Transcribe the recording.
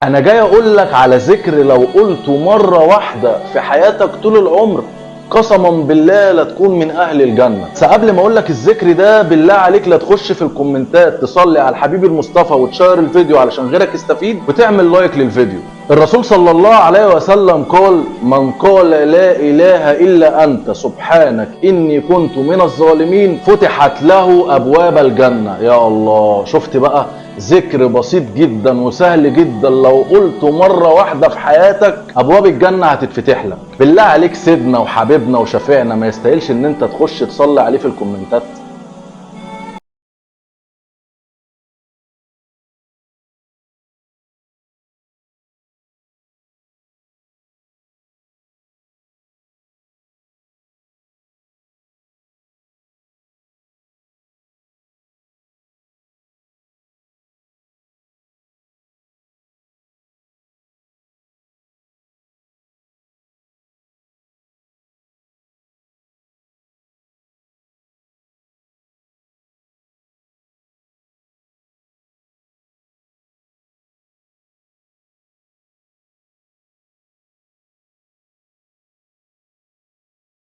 انا جاي اقول لك على ذكر لو قلته مرة واحدة في حياتك طول العمر قسما بالله لا تكون من اهل الجنة. بس قبل ما اقول لك الذكر ده بالله عليك لا تخش في الكومنتات تصلي على الحبيب المصطفى وتشير الفيديو علشان غيرك يستفيد وتعمل لايك للفيديو. الرسول صلى الله عليه وسلم قال: من قال لا اله الا انت سبحانك اني كنت من الظالمين فتحت له ابواب الجنة. يا الله، شفت بقى؟ ذكر بسيط جدا وسهل جدا لو قلته مرة واحدة في حياتك ابواب الجنة هتتفتح لك. بالله عليك سيدنا وحبيبنا وشفيعنا ما يستاهلش ان انت تخش تصلي عليه في الكومنتات؟